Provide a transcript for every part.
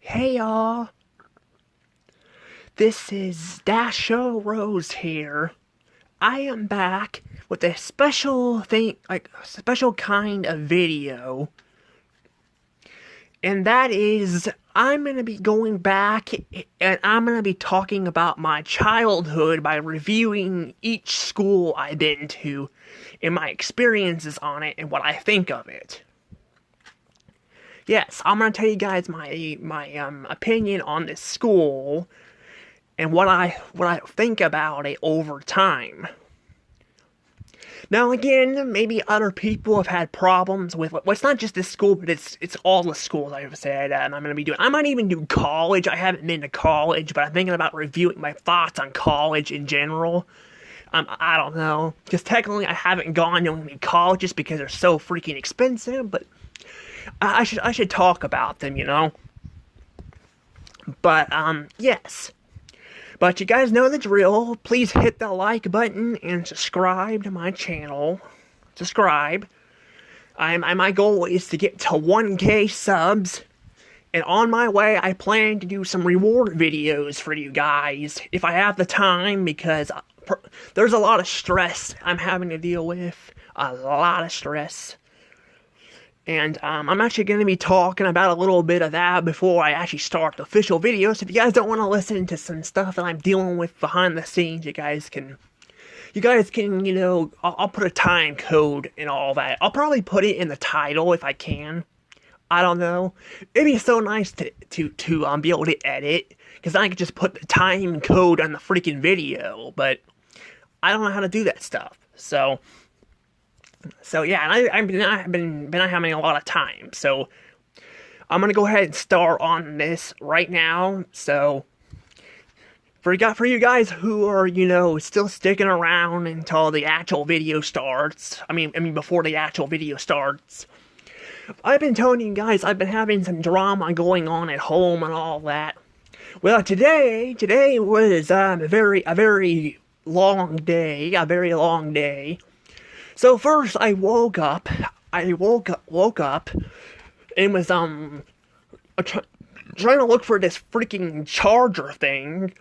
Hey y'all, this is Dasho Rose here. I am back with a special thing, like a special kind of video. And that is, I'm gonna be going back and I'm gonna be talking about my childhood by reviewing each school I've been to and my experiences on it and what I think of it. Yes, I'm gonna tell you guys my opinion on this school and what I think about it over time. Now again, maybe other people have had problems with well, it's not just this school, but it's all the schools I've said, and I'm gonna be doing. I might even do college. I haven't been to college, but I'm thinking about reviewing my thoughts on college in general. I don't know, because technically I haven't gone to any colleges because they're so freaking expensive. But I should talk about them, you know. But yes. But you guys know the drill. Please hit the like button and subscribe to my channel. Subscribe. My goal is to get to 1K subs. And on my way, I plan to do some reward videos for you guys if I have the time, because there's a lot of stress I'm having to deal with. A lot of stress. And I'm actually going to be talking about a little bit of that before I actually start the official video. So if you guys don't want to listen to some stuff that I'm dealing with behind the scenes, you guys can, you know, I'll put a time code and all that. I'll probably put it in the title if I can. I don't know. It'd be so nice to be able to edit, because I could just put the time code on the freaking video, but I don't know how to do that stuff. So yeah, and I've been having a lot of time, so I'm gonna go ahead and start on this right now. So for you guys who are, you know, still sticking around until the actual video starts, I mean before the actual video starts, I've been telling you guys I've been having some drama going on at home and all that. Well, today was a very long day. So first, I woke up and was trying to look for this freaking charger thing.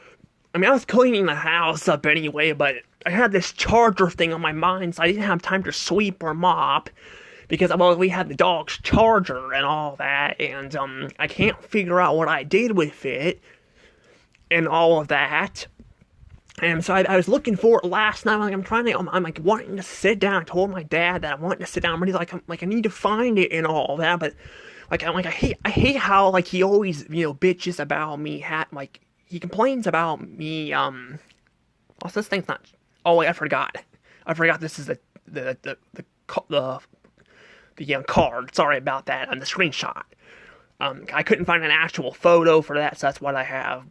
I mean, I was cleaning the house up anyway, but I had this charger thing on my mind, so I didn't have time to sweep or mop, because we had the dog's charger and all that, and I can't figure out what I did with it and all of that. And so I was looking for it last night. I'm like wanting to sit down. I told my dad that I wanted to sit down, but he's like, I need to find it and all that. But I hate how like he always, you know, bitches about me. He complains about me. What's this thing's not? Oh wait, I forgot. This is the card. Sorry about that. On the screenshot. I couldn't find an actual photo for that, so that's what I have.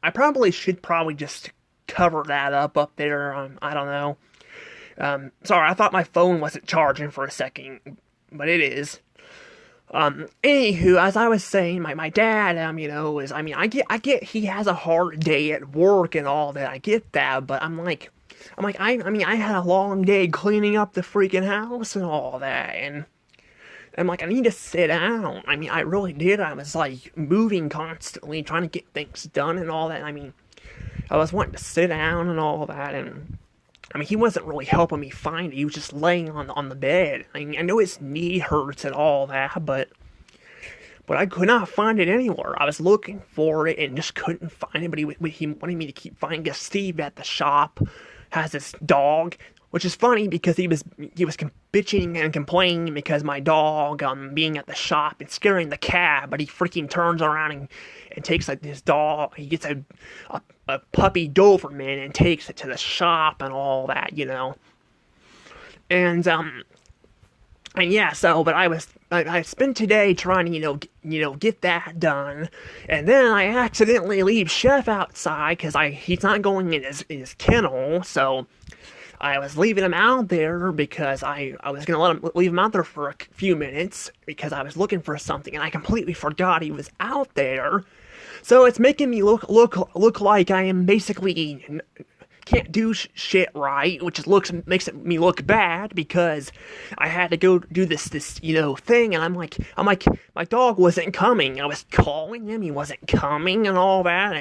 I should just cover that up there. I don't know. Sorry, I thought my phone wasn't charging for a second, but it is. Anywho, as I was saying, my dad, you know, I get he has a hard day at work and all that. I get that, but I had a long day cleaning up the freaking house and all that, and I'm like, I need to sit down. I mean, I really did. I was like moving constantly, trying to get things done and all that. I was wanting to sit down and all that, and he wasn't really helping me find it. He was just laying on the bed. I know his knee hurts and all that, but I could not find it anywhere. I was looking for it and just couldn't find it. But he wanted me to keep finding it. Steve at the shop has this dog, which is funny because he was bitching and complaining because my dog being at the shop and scaring the cat. But he freaking turns around and takes like this dog. He gets a puppy Doberman and takes it to the shop and all that, you know. And yeah, but I spent today trying to get that done, and then I accidentally leave Chef outside because he's not going in his kennel, so I was leaving him out there because I was gonna leave him out there for a few minutes because I was looking for something, and I completely forgot he was out there. So it's making me look like I am basically can't do shit right, which makes me look bad because I had to go do this thing, and I'm like my dog wasn't coming. I was calling him, he wasn't coming, and all that,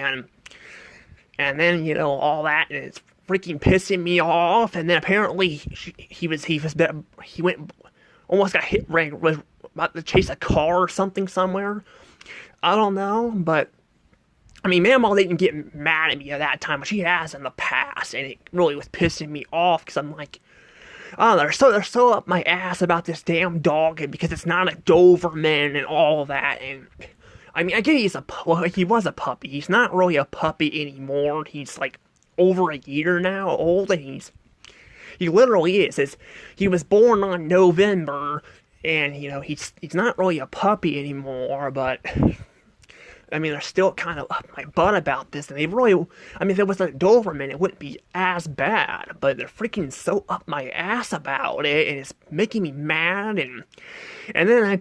and then all that, and it's freaking pissing me off. And then apparently he went almost got hit, was about to chase a car or something somewhere. I don't know, but I mean, Mamaw didn't get mad at me at that time, but she has in the past, and it really was pissing me off because I'm like, oh, they're so up my ass about this damn dog, and because it's not a Doberman and all that. And I mean, I get he was a puppy. He's not really a puppy anymore. He's like over a year now old, and he literally is. He was born on November, and he's not really a puppy anymore, but I mean, they're still kind of up my butt about this, and if it was a Doberman, it wouldn't be as bad, but they're freaking so up my ass about it, and it's making me mad. And then I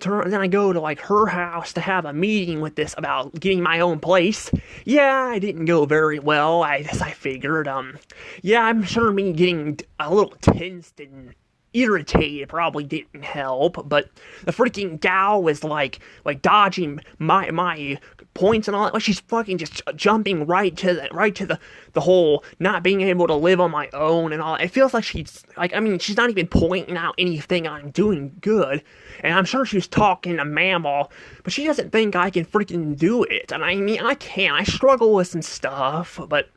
go to like her house to have a meeting with this about getting my own place. Yeah, it didn't go very well, as I figured. Yeah, I'm sure me getting a little tensed and irritated probably didn't help, but the freaking gal was like dodging my points and all that. Like, she's fucking just jumping right to the whole not being able to live on my own and all. It feels like she's not even pointing out anything I'm doing good, and I'm sure she was talking to Mamaw, but she doesn't think I can freaking do it. And I mean, I can. I struggle with some stuff, but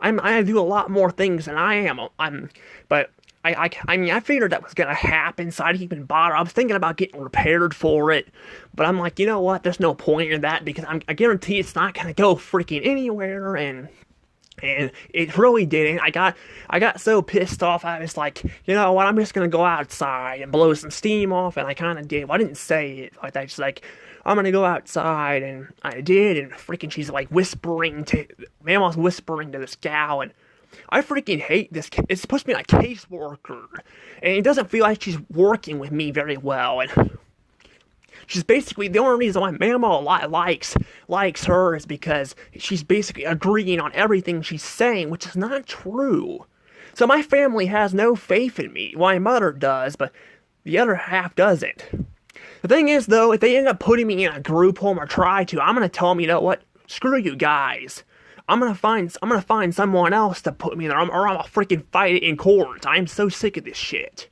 I do a lot more things than I am. But I figured that was gonna happen, so I didn't even bother. I was thinking about getting repaired for it, but I'm like, you know what? There's no point in that because I guarantee it's not gonna go freaking anywhere, and it really didn't. I got so pissed off. I was like, you know what? I'm just gonna go outside and blow some steam off, and I kind of did. Well, I didn't say it like that. Just like, I'm gonna go outside, and I did, and freaking she's like Mamaw's whispering to this gal, and I freaking hate this. It's supposed to be like a caseworker, and it doesn't feel like she's working with me very well. And she's basically the only reason why Mamaw likes her is because she's basically agreeing on everything she's saying, which is not true. So my family has no faith in me. Well, my mother does, but the other half doesn't. The thing is, though, if they end up putting me in a group home or try to, I'm gonna tell them, you know what? Screw you guys. I'm gonna find someone else to put me there, or I'll freaking fight it in court. I'm so sick of this shit.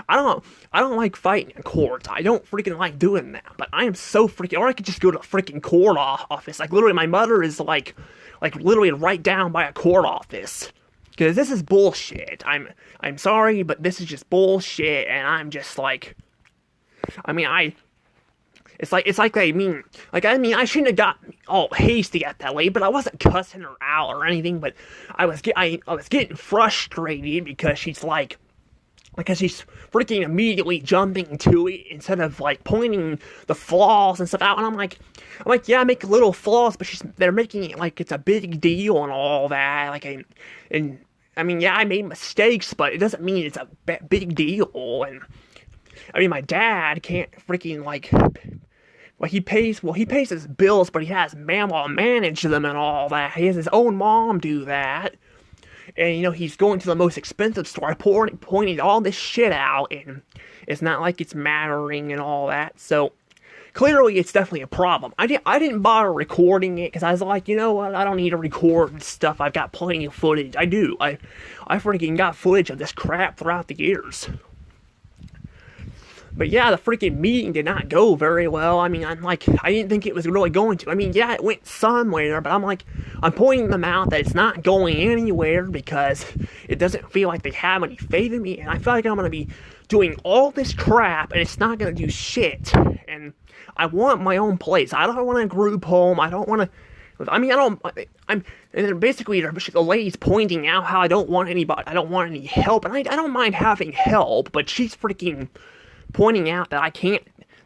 I don't like fighting in court. I don't freaking like doing that. But I am so freaking. Or I could just go to a freaking court office. Like literally, my mother is like literally right down by a court office. Because this is bullshit. I'm sorry, but this is just bullshit, and I'm just like, It's like I shouldn't have got all hasty at that lady, but I wasn't cussing her out or anything. But I was getting frustrated because she's freaking immediately jumping to it instead of like pointing the flaws and stuff out. And I'm like, yeah, I make little flaws, but they're making it like it's a big deal and all that. Yeah, I made mistakes, but it doesn't mean it's a big deal. And I mean, my dad can't freaking he pays his bills, but he has Mamaw manage them and all that. He has his own mom do that. And, he's going to the most expensive store. I pointed all this shit out, and it's not like it's mattering and all that. So, clearly it's definitely a problem. I didn't bother recording it, because I was like, you know what, I don't need to record stuff. I've got plenty of footage. I do. I freaking got footage of this crap throughout the years. But yeah, the freaking meeting did not go very well. I mean, I didn't think it was really going to. I mean, yeah, it went somewhere, but I'm pointing them out that it's not going anywhere because it doesn't feel like they have any faith in me, and I feel like I'm going to be doing all this crap, and it's not going to do shit. And I want my own place. I don't want a group home. I don't want to. And then basically the lady's pointing out how I don't want any help, and I don't mind having help, but she's freaking pointing out that I can't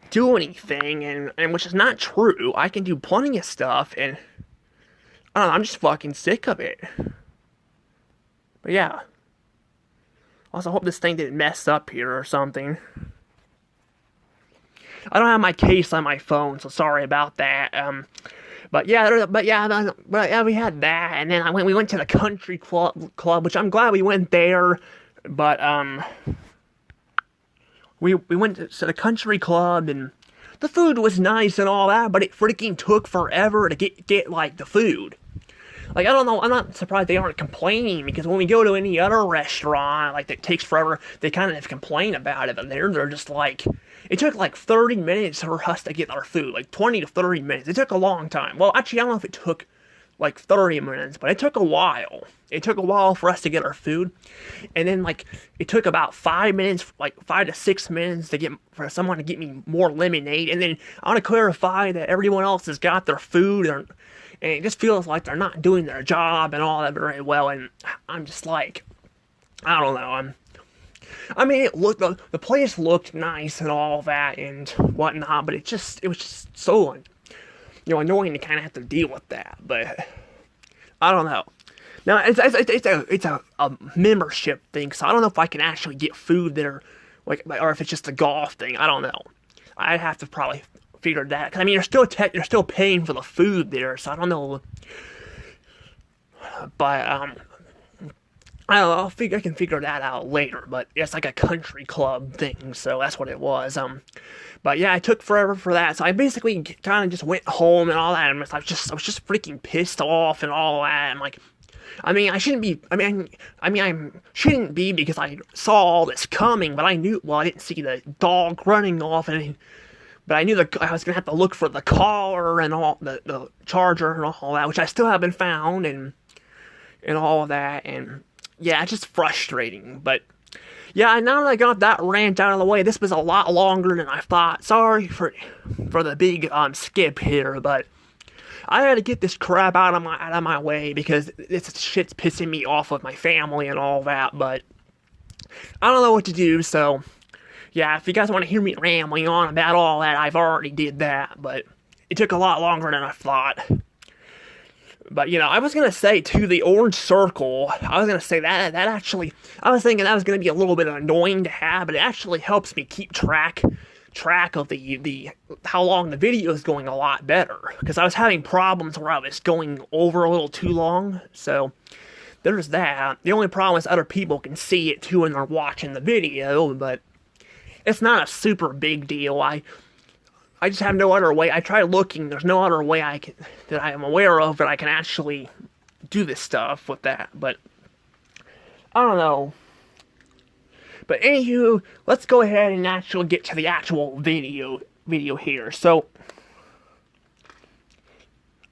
do anything, and which is not true. I can do plenty of stuff, and I don't know, I'm just fucking sick of it. But yeah. Also, hope this thing didn't mess up here or something. I don't have my case on my phone, so sorry about that. but yeah, we had that, and then we went to the country club, which I'm glad we went there, but we went to the country club, and the food was nice and all that, but it freaking took forever to get like the food. Like, I don't know, I'm not surprised they aren't complaining, because when we go to any other restaurant, like, that takes forever, they kind of complain about it, but they're just like, it took like 30 minutes for us to get our food, like 20 to 30 minutes. It took a long time. Well, actually, I don't know if it took like 30 minutes, but it took a while. It took a while for us to get our food, and then like it took about 5 minutes, like 5 to 6 minutes for someone to get me more lemonade, and then I want to clarify that everyone else has got their food, and it just feels like they're not doing their job and all that very well, and I'm just like, I don't know, I mean, the place looked nice and all that and whatnot, but it was just so, annoying to kind of have to deal with that. But I don't know. Now it's a membership thing, so I don't know if I can actually get food there, like, or if it's just a golf thing. I don't know. I'd have to probably figure that. Cause I mean, you're still paying for the food there, so I don't know. But I don't know, I can figure that out later, but it's like a country club thing, so that's what it was. But yeah, it took forever for that, so I basically kind of just went home and all that, and I was just freaking pissed off and all that, and like, I shouldn't be, I shouldn't be, because I saw all this coming, but I didn't see the dog running off, but I knew I was gonna have to look for the car and all, the charger and all that, which I still haven't found, and all of that, and yeah, it's just frustrating. But yeah, now that I got that rant out of the way, this was a lot longer than I thought. Sorry for the big skip here, but I had to get this crap out of my way, because this shit's pissing me off with my family and all that. But I don't know what to do, so yeah, if you guys want to hear me rambling on about all that, I've already did that, but it took a lot longer than I thought. But, I was going to say, too, the orange circle, I was going to say that actually, I was thinking that was going to be a little bit annoying to have, but it actually helps me keep track of the how long the video is going a lot better, because I was having problems where I was going over a little too long, so there's that. The only problem is other people can see it, too, when they're watching the video, but it's not a super big deal. I just have no other way. I tried looking. There's no other way that I am aware of that I can actually do this stuff with that. But I don't know. But anywho, let's go ahead and actually get to the actual video here. So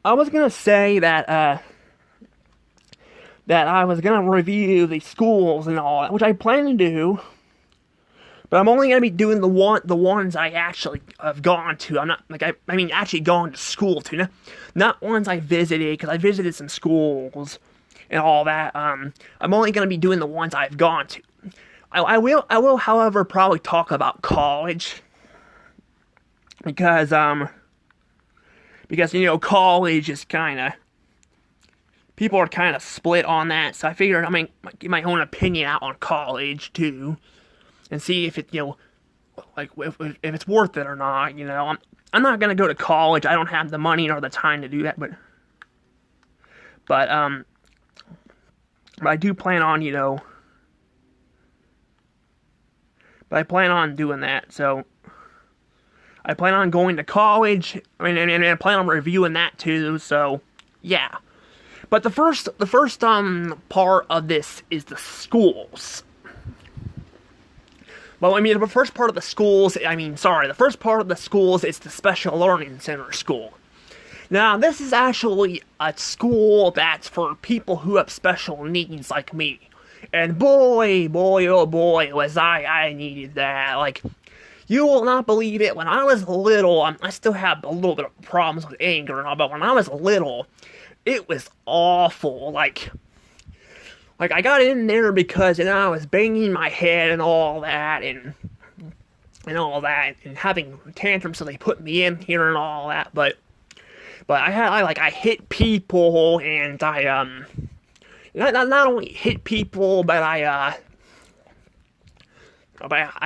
I was gonna say that I was gonna review the schools and all that, which I plan to do. But I'm only going to be doing the ones I actually have gone to. I'm not, like, actually gone to school to. Not ones I visited, because I visited some schools and all that. I'm only going to be doing the ones I've gone to. I will, however, probably talk about college. Because college is kind of, people are kind of split on that. So I figured I might get my own opinion out on college, too. And see if it, like, if it's worth it or not, I'm not gonna go to college. I don't have the money or the time to do that, but I do plan on, but I plan on doing that, so I plan on going to college, and I plan on reviewing that too, so, yeah. But the first part of this is the schools. Well, the first part of the schools, the first part of the schools is the Special Learning Center school. Now, this is actually a school that's for people who have special needs like me. And boy, oh boy, was I needed that. Like, you will not believe it, when I was little, I still have a little bit of problems with anger and all, but when I was little, it was awful. Like, I got in there because, I was banging my head and all that, and having tantrums, so they put me in here and all that, but I hit people, and I, not only hit people, but I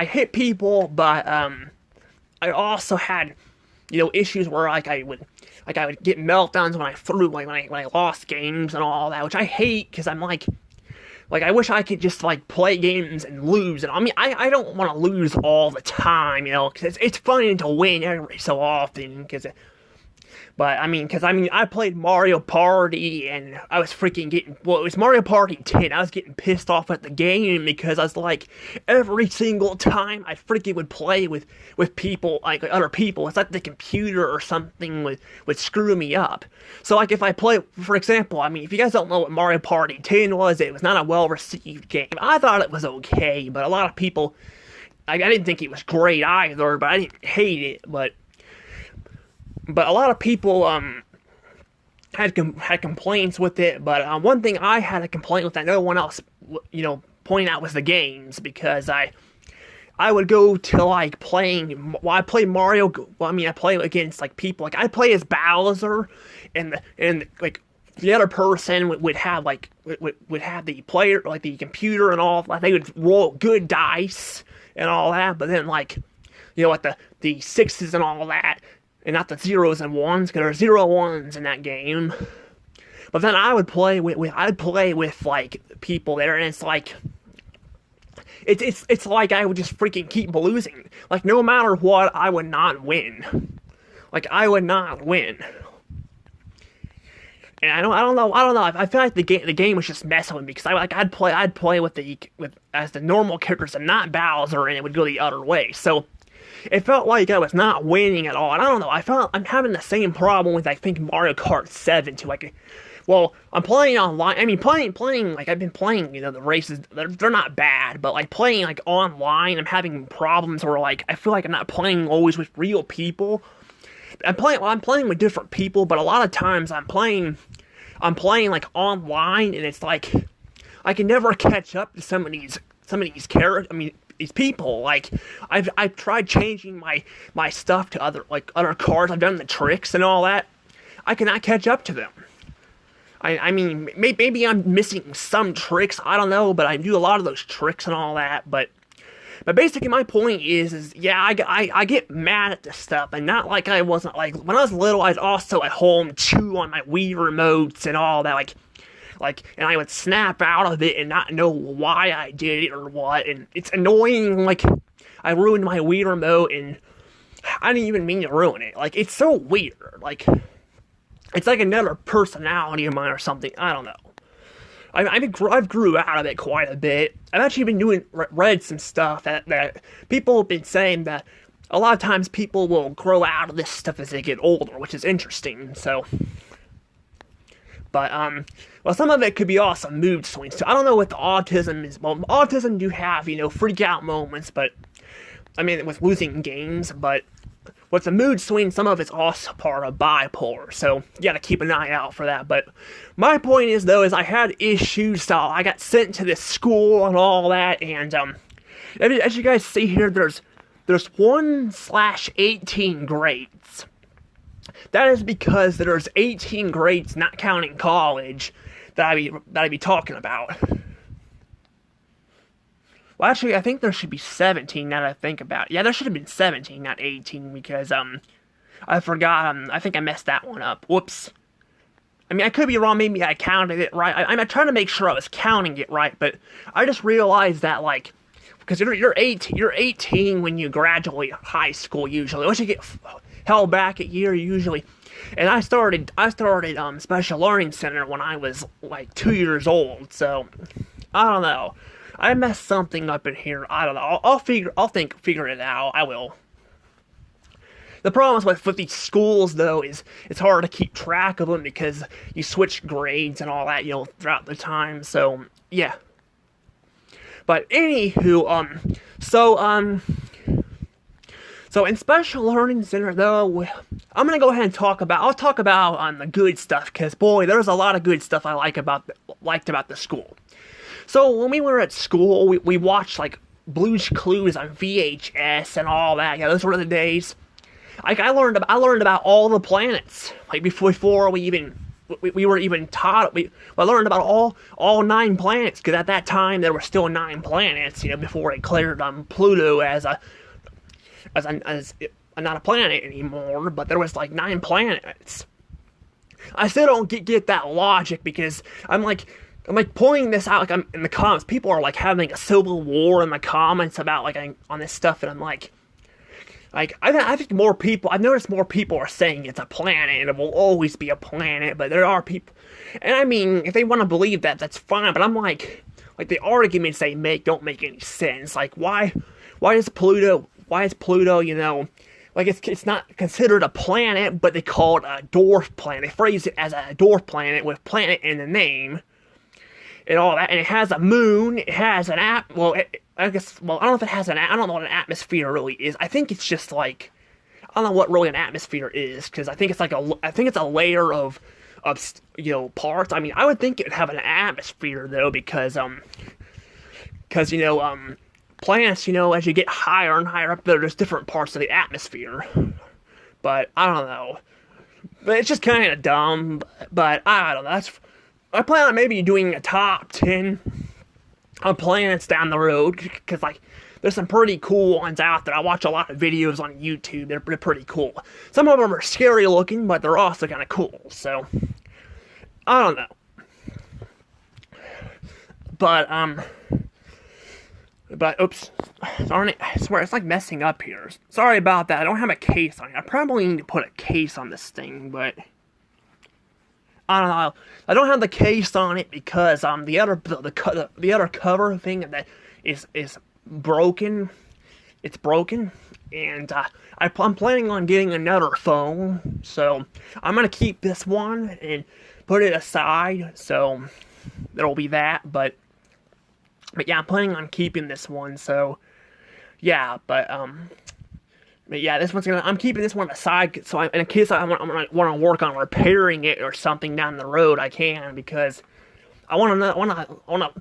hit people, but, I also had, issues where, like, I would like I would get meltdowns when I threw, like when I lost games and all that, which I hate because I'm like I wish I could just like play games and lose. And I mean, I don't want to lose all the time, you know, because it's funny to win every so often. But I played Mario Party and I was freaking getting, well, it was Mario Party 10. I was getting pissed off at the game because I was like, every single time I freaking would play with people, like other people, it's like the computer or something would screw me up. So like if I play, for example, I mean, if you guys don't know what Mario Party 10 was, it was not a well-received game. I thought it was okay, but a lot of people, I didn't think it was great either, but I didn't hate it, but a lot of people had complaints with it. But one thing I had a complaint with that no one else, you know, pointed out was the games, because I would go to like playing. Well, I play Mario. Well, I mean, I play against like people. Like I play as Bowser, and like the other person would have like would have the player, like the computer and all. Like they would roll good dice and all that. But then like, you know, like the sixes and all that. And not the zeros and ones, because there are 0 1s in that game. But then I would play with like people there, and it's like it's like I would just freaking keep losing. Like no matter what, I would not win. Like I would not win. And I don't know. I feel like the game was just messing with me, because I'd play with as the normal characters and not Bowser, and it would go the other way. So it felt like I was not winning at all. And I don't know, I'm having the same problem with, I think, Mario Kart 7 too. Like, well, I'm playing online. I mean, playing, like, I've been playing, you know, the races, they're not bad, but, like, playing, like, online, I'm having problems where, like, I feel like I'm not playing always with real people. I'm playing with different people, but a lot of times I'm playing, like, online, and it's like, I can never catch up to some of these characters. I mean, these people, like, I've tried changing my stuff to other cars. I've done the tricks and all that. I cannot catch up to them. I mean, maybe I'm missing some tricks. I don't know, but I do a lot of those tricks and all that. But basically, my point is yeah, I get mad at this stuff, and not like I wasn't, like, when I was little, I was also at home chew on my Wii remotes and all that, and I would snap out of it and not know why I did it or what, and it's annoying. Like, I ruined my Wii remote, and I didn't even mean to ruin it. Like, it's so weird. Like, it's like another personality of mine or something. I don't know. I've grew out of it quite a bit. I've actually been read some stuff that people have been saying that a lot of times people will grow out of this stuff as they get older, which is interesting. So, but well, some of it could be also mood swings too. I don't know what the autism is. Well, autism do have, you know, freak out moments, but I mean, with losing games. But with the mood swing, some of it's also part of bipolar, so you gotta keep an eye out for that. But my point is, though, is I had issues, so I got sent to this school and all that, and as you guys see here, there's 1/18 grades. That is because there's 18 grades, not counting college, that I'd be talking about. Well, actually, I think there should be 17 now that I think about it. Yeah, there should have been 17, not 18, because, I forgot, I think I messed that one up. Whoops. I mean, I could be wrong, maybe I counted it right. I'm trying to make sure I was counting it right, but I just realized that, like, because you're 18 when you graduate high school, usually. Once you get held back a year, usually. And I started Special Learning Center when I was, like, 2 years old, so, I don't know. I messed something up in here. I don't know. I'll figure it out. I will. The problem with these schools, though, is it's hard to keep track of them because you switch grades and all that, you know, throughout the time. So, yeah. But anywho, so in Special Learning Center, though, I'm gonna go ahead and I'll talk about the good stuff, because boy, there's a lot of good stuff I liked about the school. So when we were at school, we watched, like, Blue's Clues on VHS and all that. Yeah, those were the days. Like, I learned about all the planets. Like, before we were even taught. I learned about all 9 planets, because at that time there were still 9 planets. You know, before it declared Pluto as not a planet anymore. But there was like 9 planets. I still don't get that logic, because I'm like pointing this out, like, I'm in the comments. People are like having a civil war in the comments about like on this stuff, and I'm like I think more people. I've noticed more people are saying it's a planet and it will always be a planet, but there are people, and I mean, if they want to believe that, that's fine. But I'm like the arguments they make don't make any sense. Like, why is Pluto, like, it's not considered a planet, but they call it a dwarf planet. They phrase it as a dwarf planet with planet in the name and all that. And it has a moon. It has an I don't know if it has I don't know what an atmosphere really is. I think it's just like, I don't know what really an atmosphere is, because I think it's a layer of parts. I mean, I would think it would have an atmosphere though, because planets, as you get higher and higher up there's different parts of the atmosphere. But I don't know. But it's just kind of dumb. But I don't know. I plan on maybe doing a top 10 of planets down the road, because like there's some pretty cool ones out there. I watch a lot of videos on YouTube. They're pretty cool. Some of them are scary looking, but they're also kind of cool. So I don't know. But oops, darn it! I swear it's like messing up here. Sorry about that. I don't have a case on it. I probably need to put a case on this thing, but I don't know. I don't have the case on it because the other cover thing that is broken. It's broken, and I'm planning on getting another phone, so I'm gonna keep this one and put it aside. So there'll be that, but yeah, I'm planning on keeping this one. So yeah, but yeah, this one's I'm keeping this one aside, so in case I want to work on repairing it or something down the road, I can, because I want to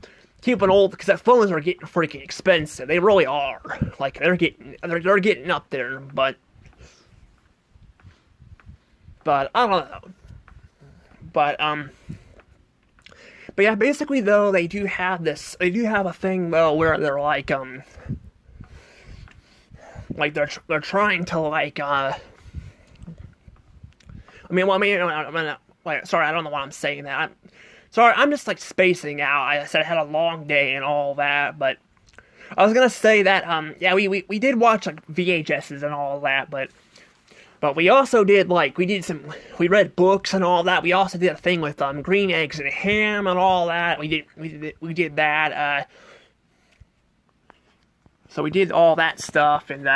keep an old, because that phones are getting freaking expensive. They really are. Like they're getting up there, but I don't know. But yeah, basically though, they do have a thing though where they're like they're trying to like sorry, I don't know why I'm saying that. I'm just like spacing out. I said I had a long day and all that, but I was gonna say that yeah, we did watch like VHSs and all that, but we also did we read books and all that. We also did a thing with green eggs and ham and all that. We did that. So we did all that stuff, and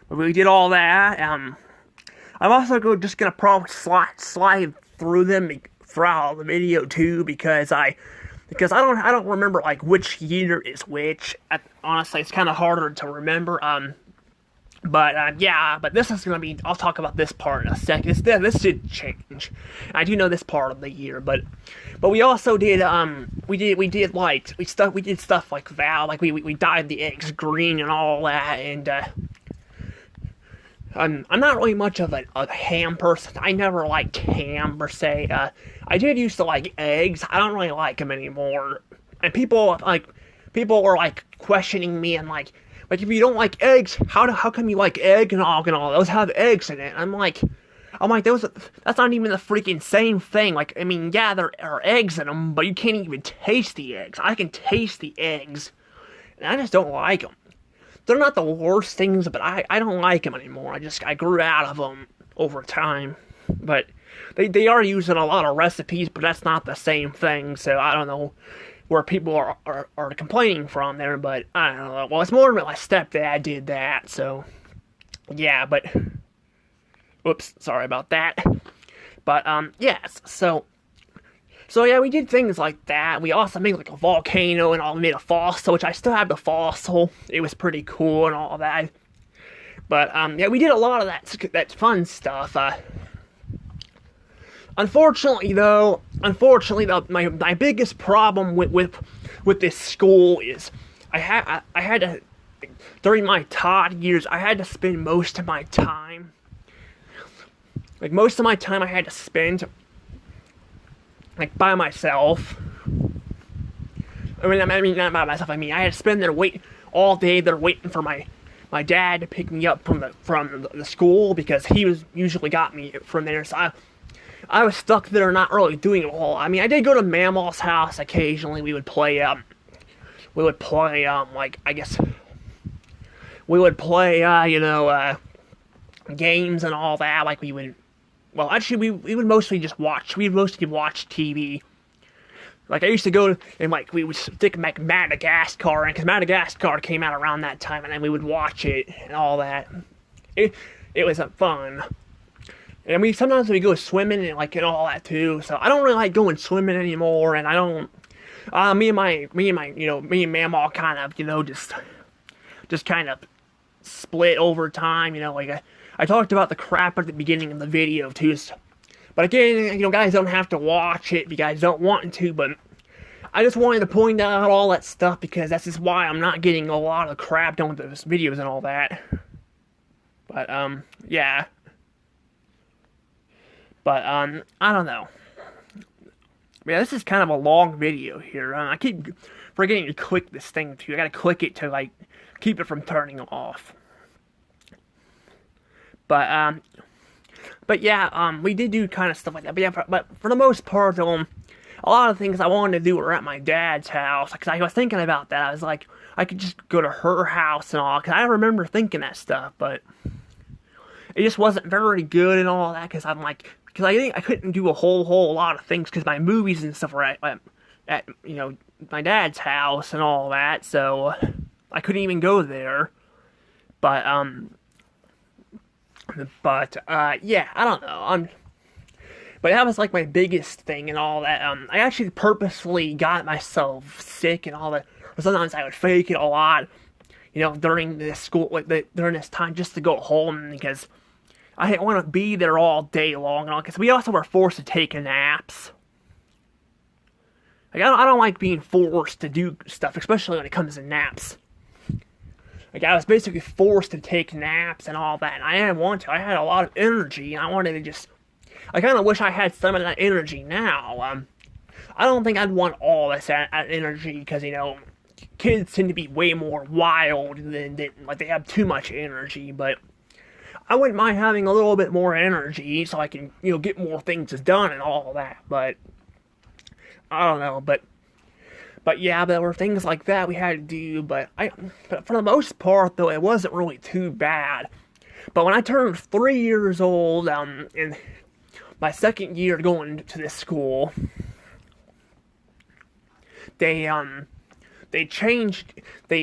we did all that. I'm also just gonna probably slide through them throughout the video too, because I don't remember like which year is which. Honestly, it's kind of harder to remember. Yeah, but this is gonna be. I'll talk about this part in a second. This did change. I do know this part of the year, but we also did we did stuff like that. Like we dyed the eggs green and all that, and I'm not really much of a ham person. I never liked ham per se. I did used to like eggs. I don't really like them anymore. And people were like questioning me and like if you don't like eggs, how come you like egg and all those have eggs in it? I'm like that's not even the freaking same thing. Like, I mean, yeah, there are eggs in them, but you can't even taste the eggs. I can taste the eggs, and I just don't like them. They're not the worst things, but I don't like them anymore. I grew out of them over time. But they are used in a lot of recipes, but that's not the same thing. So I don't know where people are complaining from there, but I don't know. Well, it's more than my stepdad did that, so yeah, but whoops, sorry about that. But yes, so yeah, we did things like that. We also made like a volcano and all. We made a fossil, which I still have the fossil. It was pretty cool and all that. But yeah, we did a lot of that fun stuff. Unfortunately, my biggest problem with this school is I had to, during my Todd years, I had to spend most of my time. Like most of my time, I had to spend like by myself. I mean not by myself. I mean I had to spend there all day there waiting for my my dad to pick me up from the school because he was usually got me from there. So I was stuck there, not really doing a whole. I mean, I did go to Mamaw's house occasionally. We would play like I guess we would play games and all that. Like we would. Well, actually, we would mostly just watch. We'd mostly watch TV. Like, I used to go and, like, we would stick like Madagascar in, because Madagascar came out around that time, and then we would watch it and all that. It was fun. And sometimes we go swimming and, like, and all that, too. So, I don't really like going swimming anymore, and I don't, me and Mamaw kind of, just kind of split over time, like, I talked about the crap at the beginning of the video, too, so, but again, guys don't have to watch it if you guys don't want to, but I just wanted to point out all that stuff because that's just why I'm not getting a lot of crap done with those videos and all that. But, yeah. But, I don't know. Yeah, this is kind of a long video here. I keep forgetting to click this thing, too. I gotta click it to, like, keep it from turning off. But yeah, we did do kind of stuff like that. But yeah, but for the most part, a lot of things I wanted to do were at my dad's house. Because I was thinking about that. I was like, I could just go to her house and all. Because I remember thinking that stuff, but it just wasn't very good and all that. Because I'm like, because I think I couldn't do a whole lot of things because my movies and stuff were at my dad's house and all that. So I couldn't even go there. But yeah, I don't know. But that was like my biggest thing and all that. I actually purposefully got myself sick and all that. Or sometimes I would fake it a lot, during this during this time just to go home because I didn't want to be there all day long and all. Because we also were forced to take naps. Like I don't like being forced to do stuff, especially when it comes to naps. Like, I was basically forced to take naps and all that, and I didn't want to. I had a lot of energy, and I wanted to just... I kind of wish I had some of that energy now. I don't think I'd want all this energy, because, kids tend to be way more wild than like, they have too much energy, but I wouldn't mind having a little bit more energy, so I can, get more things done and all that, but... I don't know, But yeah, there were things like that we had to do, but for the most part, though, it wasn't really too bad. But when I turned 3 years old, in my second year going to this school,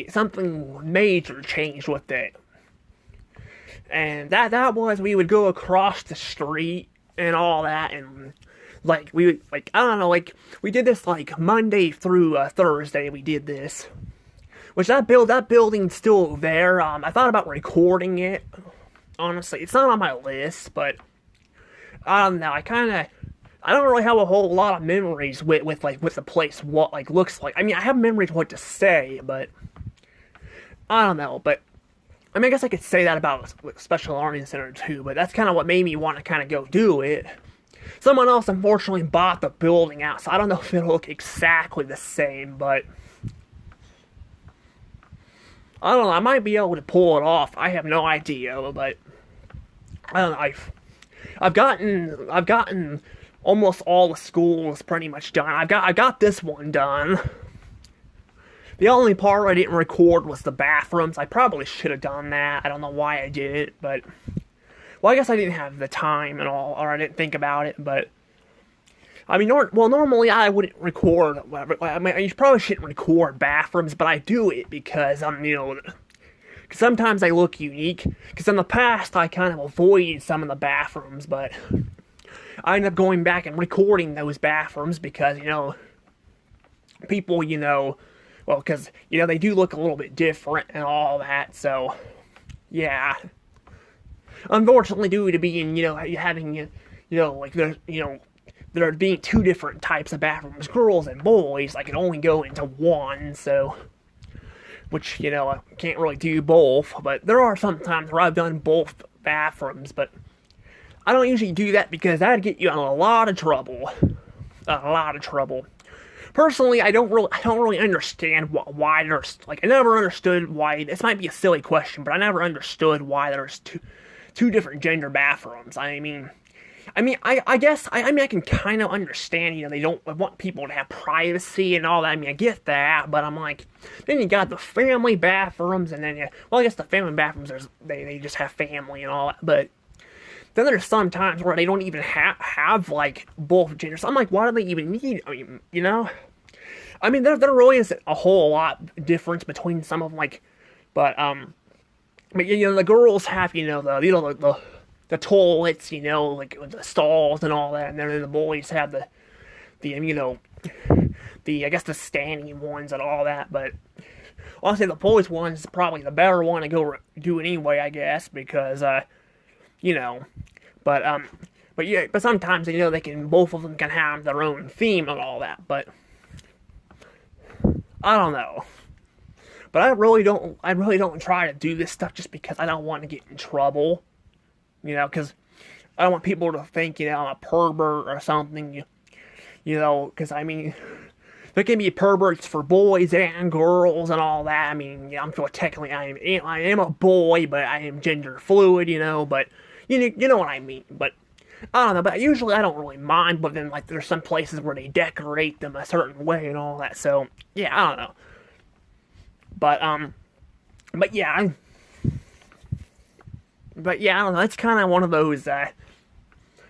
something major changed with it. And that was, we would go across the street and all that, and like, we would, like, I don't know, like, we did this, like, Monday through Thursday, we did this. Which, that building's still there. I thought about recording it. Honestly, it's not on my list, but I don't know, I don't really have a whole lot of memories with the place, what, like, looks like. I mean, I have memories of what to say, but I don't know, but I mean, I guess I could say that about Special Learning Center, too, but that's kind of what made me want to kind of go do it. Someone else, unfortunately, bought the building out, so I don't know if it'll look exactly the same, but I don't know, I might be able to pull it off. I have no idea, but I don't know, I've gotten almost all the schools pretty much done. I got this one done. The only part I didn't record was the bathrooms. I probably should have done that. I don't know why I did it, but... Well, I guess I didn't have the time and all, or I didn't think about it, but... I mean, normally I wouldn't record... I mean, you probably shouldn't record bathrooms, but I do it because, because sometimes they look unique. Because in the past, I kind of avoided some of the bathrooms, but... I ended up going back and recording those bathrooms because, people, well, because, they do look a little bit different and all that, so... Yeah... Unfortunately, due to being, having, like, there being two different types of bathrooms, girls and boys, I can only go into one, so, which, I can't really do both, but there are some times where I've done both bathrooms, but I don't usually do that because that'd get you in a lot of trouble. personally, I don't really understand why there's like I never understood why. This might be a silly question, but I never understood why there's two different gender bathrooms. I guess I mean I can kind of understand, they don't want people to have privacy and all that. I mean I get that, but I'm like, then you got the family bathrooms, and then well I guess the family bathrooms they just have family and all that, but then there's some times where they don't even have like both genders. I'm like, why do they even need? I mean, I mean there really isn't a whole lot difference between some of them, like, but the girls have the toilets, like with the stalls and all that, and then the boys have the I guess the standing ones and all that. But honestly, the boys one is probably the better one to go do anyway, I guess, because you know, but yeah, but sometimes they can both of them can have their own theme and all that, but I don't know. But I really don't try to do this stuff just because I don't want to get in trouble. Because I don't want people to think, I'm a pervert or something, because, I mean, there can be perverts for boys and girls and all that. I mean, I'm sure technically I am a boy, but I am gender fluid, but, you know what I mean. But, I don't know, but usually I don't really mind, but then, like, there's some places where they decorate them a certain way and all that, so, yeah, I don't know. But yeah, I don't know, it's kind of one of those,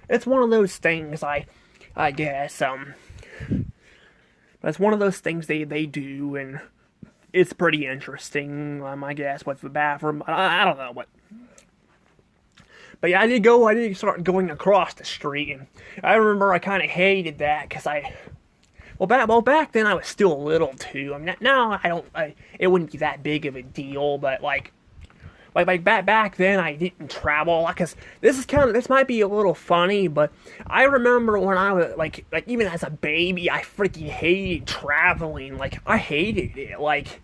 it's one of those things, I guess, but it's one of those things they do, and it's pretty interesting, I guess, with the bathroom. I don't know, but yeah, I did start going across the street, and I remember I kind of hated that, because back then I was still little too. I mean, now it wouldn't be that big of a deal, but like back then I didn't travel, because this might be a little funny, but I remember when I was like even as a baby, I freaking hated traveling. Like, I hated it. Like,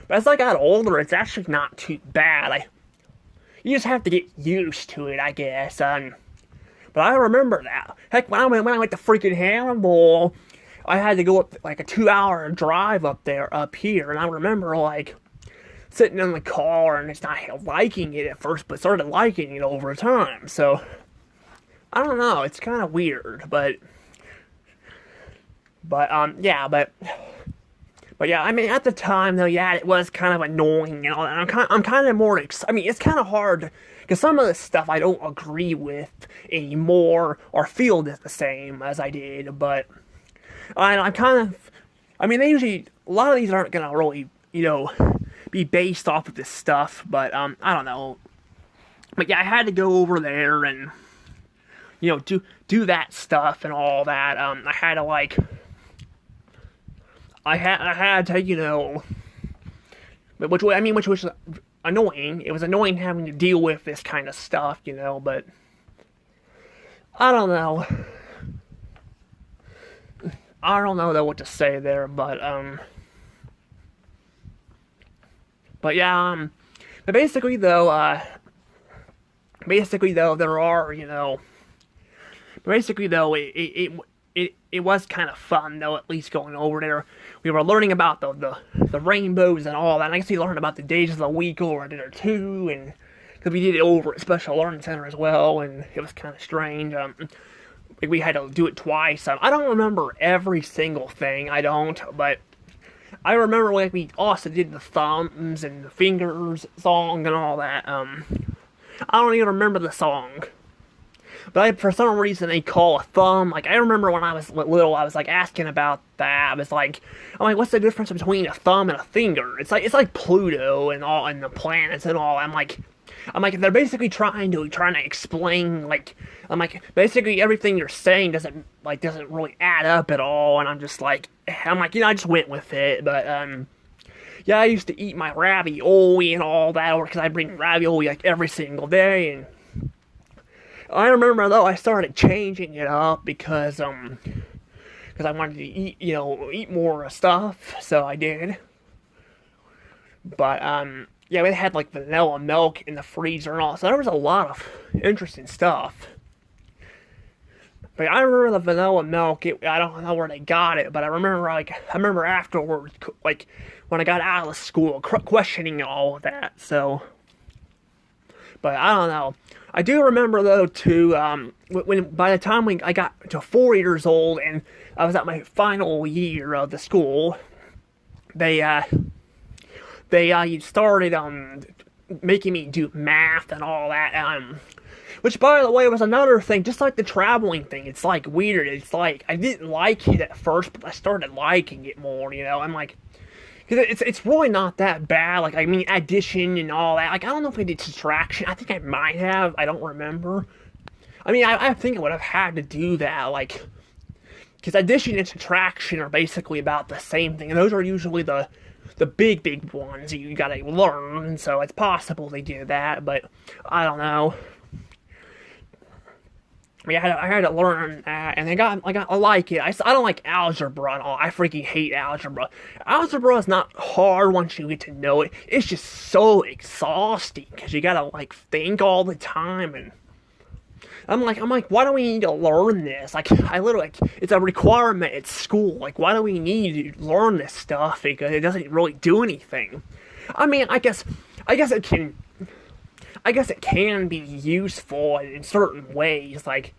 but as I got older, it's actually not too bad. You just have to get used to it, I guess. But I remember that. Heck, when I went to freaking Hannibal, I had to go up like a 2-hour drive up here, and I remember like sitting in the car and just not liking it at first, but started liking it over time. So I don't know, it's kind of weird, but yeah, I mean, at the time though, yeah, it was kind of annoying and all that. I'm kind of more. I mean, it's kind of hard because some of the stuff I don't agree with anymore or feel the same as I did, but. I'm kind of, I mean, a lot of these aren't gonna really, be based off of this stuff, but, I don't know. But yeah, I had to go over there and, do that stuff and all that. I had to, like, I had to, which was annoying. It was annoying having to deal with this kind of stuff, but, I don't know. I don't know what to say there, but yeah, but basically though, there are, it was kind of fun though, at least going over there. We were learning about the rainbows and all that, and I guess we learned about the days of the week over there too, and because we did it over at Special Learning Center as well, and it was kind of strange. We had to do it twice. I don't remember every single thing. I don't, but I remember when we also did the thumbs and the fingers song and all that. I don't even remember the song, but for some reason they call a thumb. Like, I remember when I was little, I was like asking about that. I'm like, what's the difference between a thumb and a finger? It's like Pluto and all, and the planets and all. I'm like, they're basically trying to explain, like, basically everything you're saying doesn't really add up at all, and I just went with it, but, yeah, I used to eat my ravioli and all that, because I bring ravioli, like, every single day, and I remember, though, I started changing it up, because I wanted to eat more stuff, so I did, but, yeah, we had, like, vanilla milk in the freezer and all, so there was a lot of interesting stuff. But I remember the vanilla milk. I don't know where they got it, but I remember afterwards, like when I got out of school, questioning all of that. So, but I don't know. I do remember though too. When by the time I got to 4 years old and I was at my final year of the school, they started making me do math and all that. Which, by the way, was another thing, just like the traveling thing. It's like weird. It's like I didn't like it at first, but I started liking it more. I'm like, because it's really not that bad. Like, I mean, addition and all that. Like, I don't know if I did subtraction. I think I might have. I don't remember. I mean, I think I would have had to do that. Like, because addition and subtraction are basically about the same thing, and those are usually the big ones you gotta learn. And so it's possible they did that, but I don't know. I had to learn that, and I like it. I don't like algebra at all. I freaking hate algebra. Algebra is not hard once you get to know it. It's just so exhausting because you gotta like think all the time, and I'm like, why do we need to learn this? Like, it's a requirement at school. Like, why do we need to learn this stuff? Because it doesn't really do anything. I mean, I guess it can. I guess it can be useful in certain ways, like,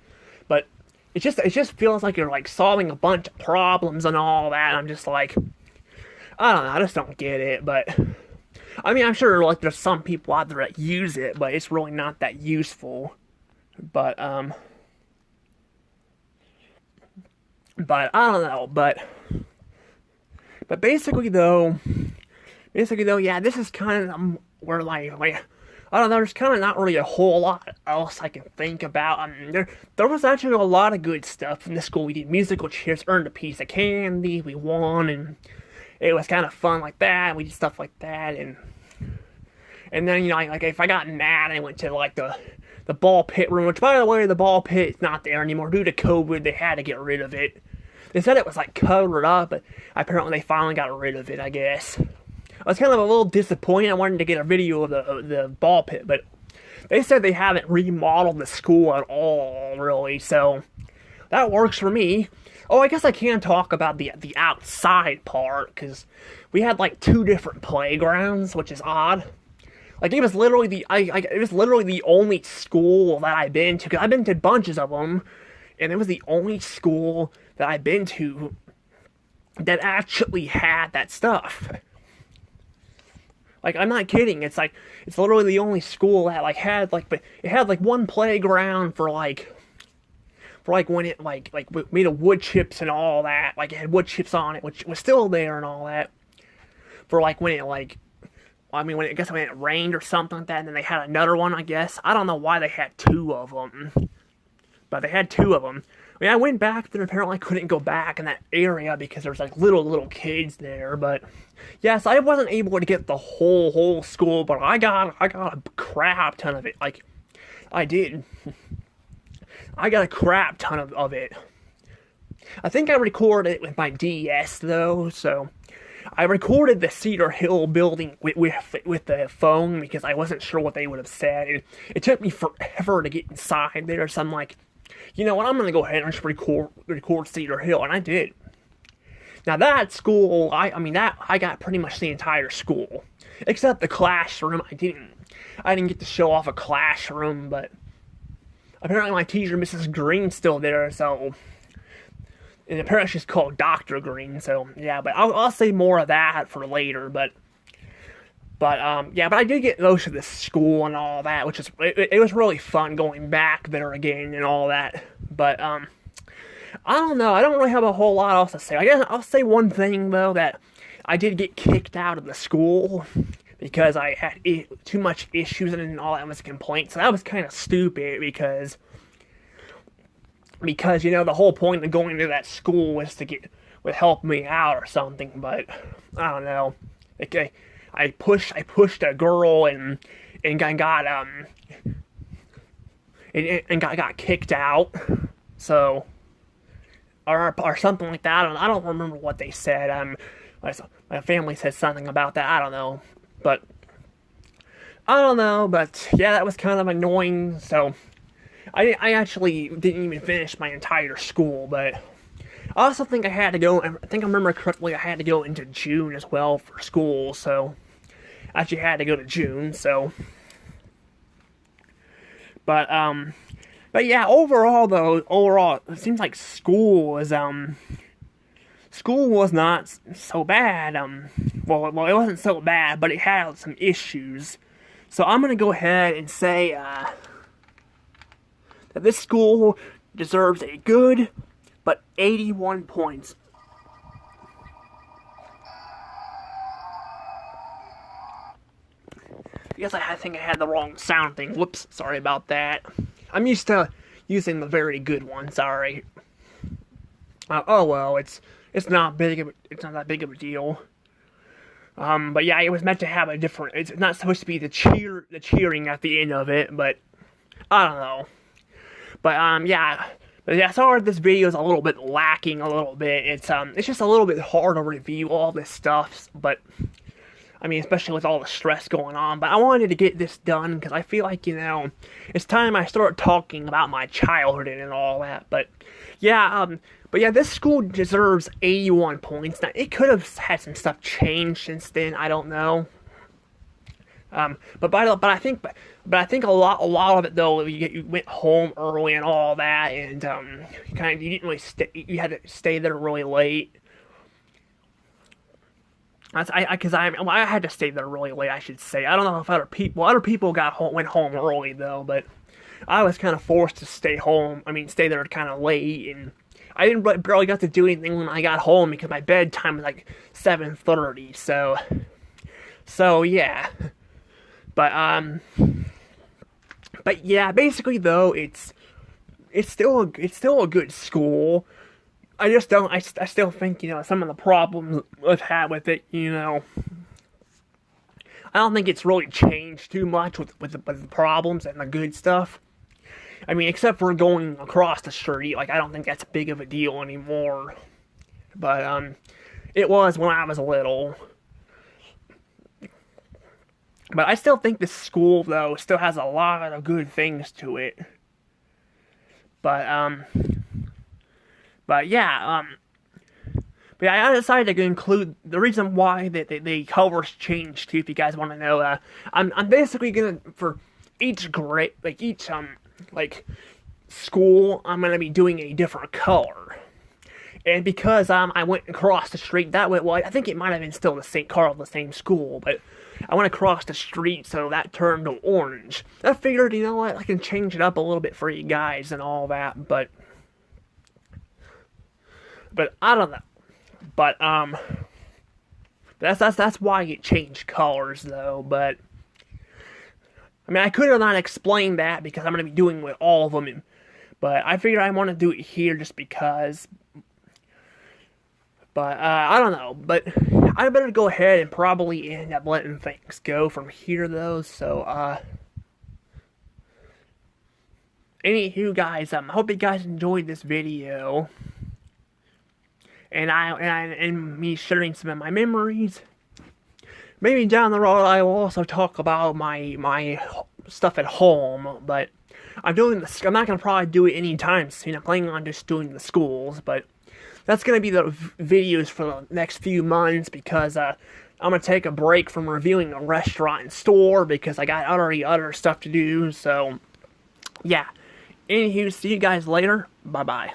but it just feels like you're like solving a bunch of problems and all that. I'm just like, I don't know, I just don't get it. But I mean, I'm sure like there's some people out there that use it, but it's really not that useful. But I don't know. But basically though, yeah, this is kind of where like I don't know, there's kind of not really a whole lot else I can think about. I mean, there was actually a lot of good stuff in the school. We did musical chairs, earned a piece of candy, we won, and it was kind of fun like that. We did stuff like that, and then, like if I got mad, I went to like the ball pit room, which, by the way, the ball pit is not there anymore. Due to COVID, they had to get rid of it. They said it was like covered up, but apparently they finally got rid of it, I guess. I was kind of a little disappointed. I wanted to get a video of the ball pit, but they said they haven't remodeled the school at all, really, so that works for me. Oh, I guess I can talk about the outside part, because we had like 2 different playgrounds, which is odd. Like, it was literally the only school that I've been to, because I've been to bunches of them, and it was the only school that I've been to that actually had that stuff. Like, I'm not kidding. It's literally the only school that like had like, but it had like one playground for like when it like made of wood chips and all that. Like, it had wood chips on it, which was still there and all that. For like when it like, I mean, when it rained or something like that. And then they had another one, I guess. I don't know why they had 2 of them, but they had 2 of them. I mean, I went back there, apparently I couldn't go back in that area because there was like little kids there, but yes, I wasn't able to get the whole school, but I got a crap ton of it. Like, I did. I got a crap ton of it. I think I recorded it with my DS though, so I recorded the Cedar Hill building with the phone because I wasn't sure what they would have said. It took me forever to get inside there, so I'm like, you know what, I'm gonna go ahead and just record Cedar Hill, and I did. Now that school, I got pretty much the entire school, except the classroom. I didn't get to show off a classroom, but apparently my teacher, Mrs. Green's still there, so, and apparently she's called Dr. Green, so yeah, but I'll say more of that for later, but I did get those to the school and all that, which is, it was really fun going back there again and all that, but, I don't know, I don't really have a whole lot else to say. I guess I'll say one thing, though, that I did get kicked out of the school because I had too much issues and all that was a complaint, so that was kind of stupid because, the whole point of going to that school was would help me out or something, but, I don't know, okay. I pushed a girl and got kicked out, so, or something like that. I don't remember what they said. My family said something about that. I don't know, but yeah, that was kind of annoying. So I actually didn't even finish my entire school, but I also think I had to go, I think I remember correctly, I had to go into June as well for school, so I actually had to go to June, so. But, but yeah, overall, it seems like school was not so bad, well, it wasn't so bad, but it had some issues. So I'm gonna go ahead and say, that this school deserves a good, but 81 points. Yes, I think I had the wrong sound thing. Whoops, sorry about that. I'm used to using the very good one. Sorry. Oh well, it's not it's not that big of a deal. But yeah, it was meant to have a different. It's not supposed to be the cheering at the end of it, but I don't know. But yeah. But yeah, sorry this video is a little bit lacking a little bit. It's just a little bit hard to review all this stuff, but I mean, especially with all the stress going on. But I wanted to get this done because I feel like, it's time I start talking about my childhood and all that. But yeah, this school deserves 81 points. Now, it could have had some stuff changed since then. I don't know. But I think a lot of it though, you went home early and all that, and you didn't really stay. You had to stay there really late. I had to stay there really late, I should say. I don't know if other people went home early though, but I was kind of forced to stay home. I mean, stay there kind of late, and I didn't barely got to do anything when I got home because my bedtime was like 7:30. So yeah, but yeah, basically though, it's still a good school. I just don't. I still think some of the problems I've had with it. I don't think it's really changed too much with the problems and the good stuff. I mean, except for going across the street, like I don't think that's big of a deal anymore. But it was when I was little. But I still think this school though still has a lot of good things to it. But yeah, I decided to include the reason why the colors changed too. If you guys want to know, I'm basically gonna, for each grade, like school, I'm gonna be doing a different color. And because I went across the street that way, well, I think it might have been still the same color of the same school, but I went across the street, so that turned to orange. I figured, you know what, I can change it up a little bit for you guys and all that, but I don't know. But that's why it changed colors though. But I mean, I could have not explained that because I'm gonna be doing with all of them. But I figured I want to do it here just because. But I don't know. But I better go ahead and probably end up letting things go from here though. So anywho, guys, I hope you guys enjoyed this video. And me sharing some of my memories. Maybe down the road I will also talk about my stuff at home, but I'm doing this. I'm not gonna probably do it anytime soon. I'm planning on just doing the schools, but that's gonna be the videos for the next few months because I'm gonna take a break from reviewing a restaurant and store because I got already other stuff to do. So yeah. Anywho, see you guys later. Bye bye.